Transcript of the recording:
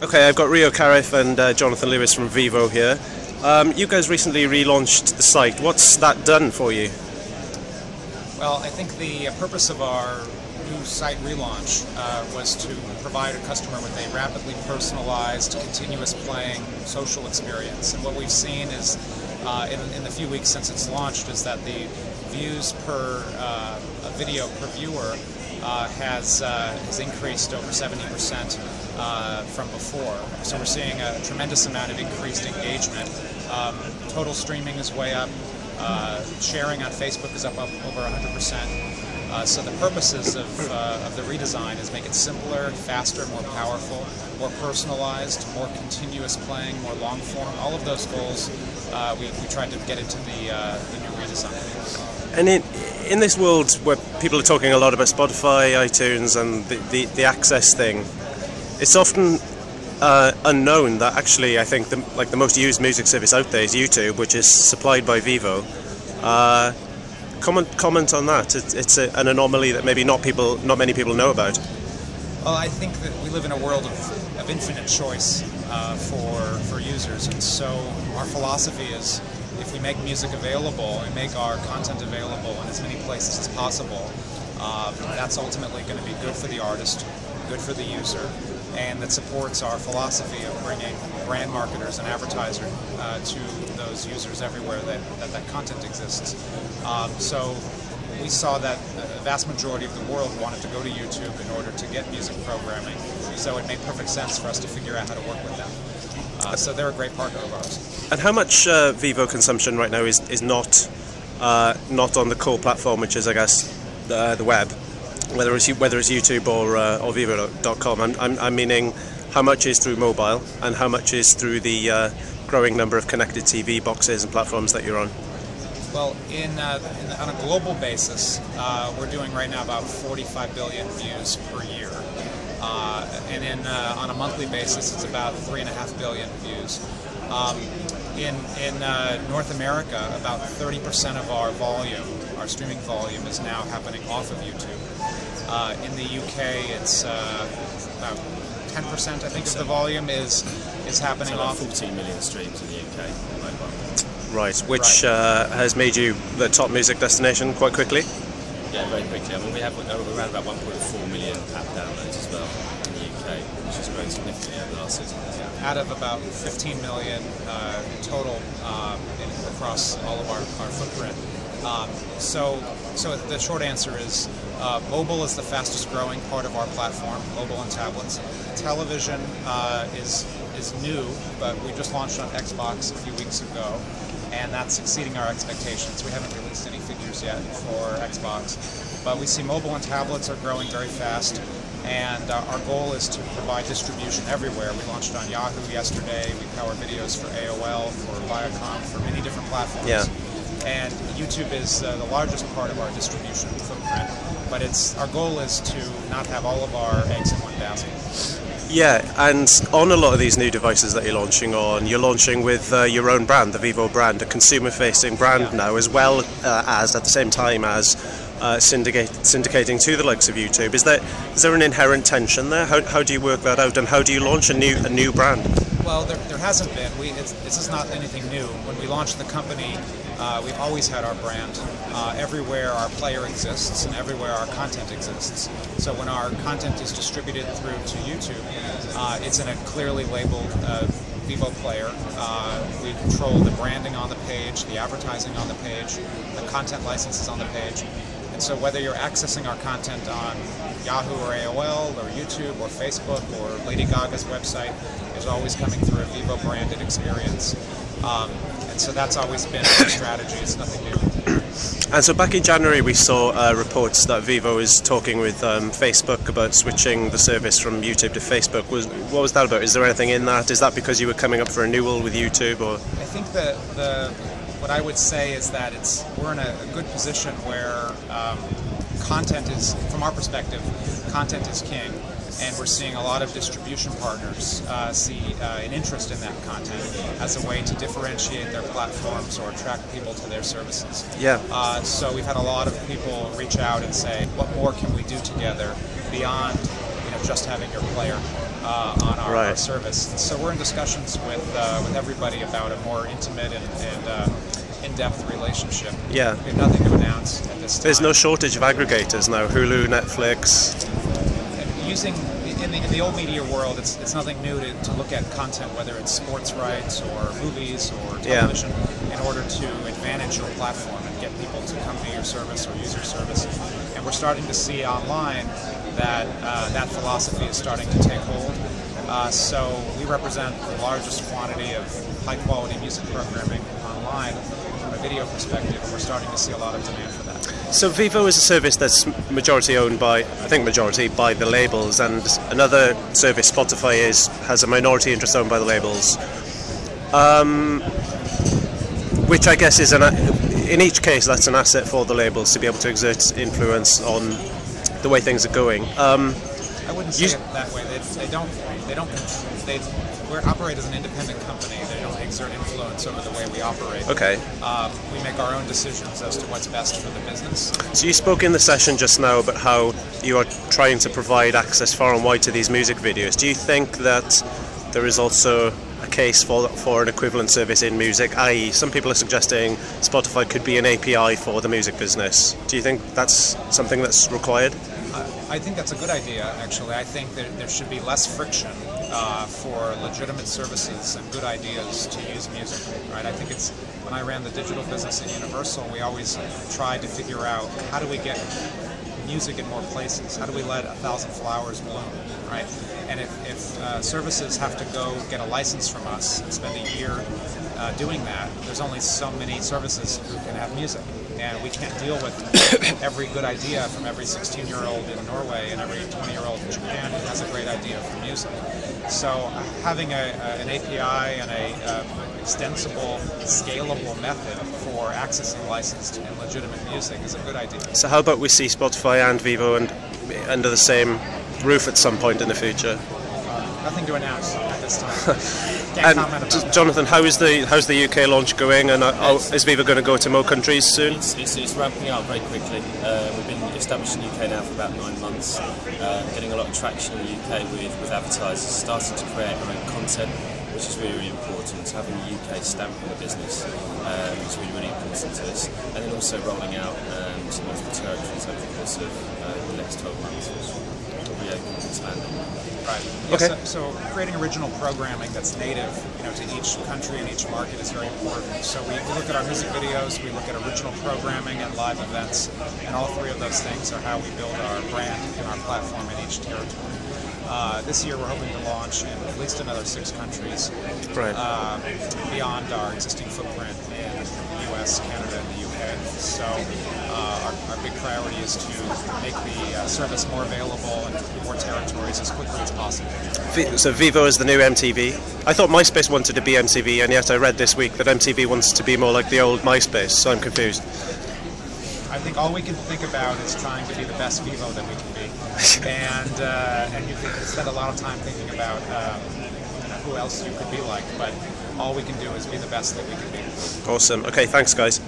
Okay, I've got Rio Caraeff and Jonathan Lewis from Vevo here. You guys recently relaunched the site. What's that done for you? Well, I think the purpose of our new site relaunch was to provide a customer with a rapidly personalized, continuous playing social experience. And what we've seen is, in the few weeks since it's launched, is that the views per video per viewer has increased over 70% from before. So we're seeing a tremendous amount of increased engagement. Total streaming is way up. Sharing on Facebook is up over 100%. So the purposes of the redesign is make it simpler, faster, more powerful, more personalized, more continuous playing, more long form. All of those goals we tried to get into the new redesign. And in this world where people are talking a lot about Spotify, iTunes, and the access thing, it's often unknown that actually I think the most used music service out there is YouTube, which is supplied by Vevo. Comment on that. It's an anomaly that maybe not many people know about. Well, I think that we live in a world of infinite choice for users, and so our philosophy is, if we make music available and make our content available in as many places as possible, that's ultimately going to be good for the artist, good for the user, and that supports our philosophy of bringing brand marketers and advertisers to those users everywhere that content exists. So we saw that the vast majority of the world wanted to go to YouTube in order to get music programming, so it made perfect sense for us to figure out how to work with them. So they're a great partner of ours. And how much Vevo consumption right now is not on the core platform, which is, I guess, the web, whether it's YouTube or Vevo.com? I'm meaning how much is through mobile and how much is through the growing number of connected TV boxes and platforms that you're on. Well, on a global basis, we're doing right now about 45 billion views per year. And on a monthly basis, it's about 3.5 billion views. In North America, about 30% of our volume, our streaming volume, is now happening off of YouTube. In the UK, it's about 10%, I think, of the volume is happening off. 14 million streams in the UK mobile. Right, which has made you the top music destination quite quickly. Yeah, very quickly. I mean, we have around about 1.4 million app downloads as well in the UK, which has grown significantly over the last 6 months. Out of about 15 million total across all of our footprint. So the short answer is mobile is the fastest growing part of our platform, mobile and tablets. Television is new, but we just launched on Xbox a few weeks ago, and that's exceeding our expectations. We haven't released any figures yet for Xbox, but we see mobile and tablets are growing very fast, and our goal is to provide distribution everywhere. We launched on Yahoo yesterday. We power videos for AOL, for Viacom, for many different platforms. Yeah. And YouTube is the largest part of our distribution footprint, but our goal is to not have all of our eggs in one basket. Yeah, and on a lot of these new devices that you're launching with your own brand, the Vevo brand, a consumer-facing brand now, as well as at the same time as syndicating to the likes of YouTube. Is there an inherent tension there? How do you work that out, and how do you launch a new brand? Well, there hasn't been. This is not anything new. When we launched the company, we've always had our brand everywhere our player exists and everywhere our content exists. So when our content is distributed through to YouTube, it's in a clearly labeled Vevo player. We control the branding on the page, the advertising on the page, the content licenses on the page. And so whether you're accessing our content on Yahoo or AOL or YouTube or Facebook or Lady Gaga's website, it's always coming through a Vevo branded experience. And so that's always been our strategy. It's nothing new. And so back in January we saw reports that Vevo is talking with Facebook about switching the service from YouTube to Facebook. What was that about? Is there anything in that? Is that because you were coming up for renewal with YouTube? Or I think that what I would say is that we're in a good position where content is, from our perspective, content is king. And we're seeing a lot of distribution partners see an interest in that content as a way to differentiate their platforms or attract people to their services. Yeah. So we've had a lot of people reach out and say, what more can we do together beyond just having your player? on our Right. service. So we're in discussions with everybody about a more intimate and in-depth relationship. Yeah. We have nothing to announce at this time. There's no shortage of aggregators now. Hulu, Netflix. Using in the old media world, it's nothing new to look at content, whether it's sports rights or movies or television, in order to advantage your platform and get people to come to your service or use your service. And we're starting to see online that that philosophy is starting to take hold. So we represent the largest quantity of high-quality music programming online from a video perspective, and we're starting to see a lot of demand for that. So Vevo is a service that's majority owned by, I think majority, by the labels, and another service, Spotify, has a minority interest owned by the labels. Which I guess is, in each case, that's an asset for the labels to be able to exert influence on the way things are going. I wouldn't say it that way. We operate as an independent company. They don't exert influence over the way we operate. Okay. We make our own decisions as to what's best for the business. So you spoke in the session just now about how you are trying to provide access far and wide to these music videos. Do you think that there is also a case for an equivalent service in music, i.e. some people are suggesting Spotify could be an API for the music business? Do you think that's something that's required? I think that's a good idea, actually. I think that there should be less friction for legitimate services and good ideas to use music. Right? I think when I ran the digital business at Universal, we always tried to figure out how do we get music in more places? How do we let 1,000 flowers bloom? Right? And if services have to go get a license from us and spend a year doing that, there's only so many services who can have music. And we can't deal with every good idea from every 16-year-old in Norway and every 20-year-old in Japan who has a great idea for music. So having an API and a extensible, scalable method for accessing licensed and legitimate music is a good idea. So how about we see Spotify and Vevo under the same roof at some point in the future? Nothing to announce at this time. And Jonathan, how's the UK launch going? And is Vevo going to go to more countries soon? It's ramping up very quickly. We've been established in the UK now for about 9 months, getting a lot of traction in the UK with advertisers, starting to create our own content, which is really, really important. Having the UK stamp on the business is really, really important to us. And then also rolling out to multiple territories over the course of the next 12 months, which will be expanding. Right. Okay. Yeah, so creating original programming that's native, to each country and each market is very important. So we look at our music videos, we look at original programming and live events, and all three of those things are how we build our brand and our platform in each territory. This year we're hoping to launch in at least another 6 countries, Right. Beyond our existing footprint in the US, Canada, and the UK. So our big priority is to make the service more available in more territories as quickly as possible. So Vevo is the new MTV. I thought MySpace wanted to be MTV, and yet I read this week that MTV wants to be more like the old MySpace, so I'm confused. I think all we can think about is trying to be the best Vevo that we can be, and you can spend a lot of time thinking about who else you could be like, but all we can do is be the best that we can be. Awesome. Okay, thanks guys.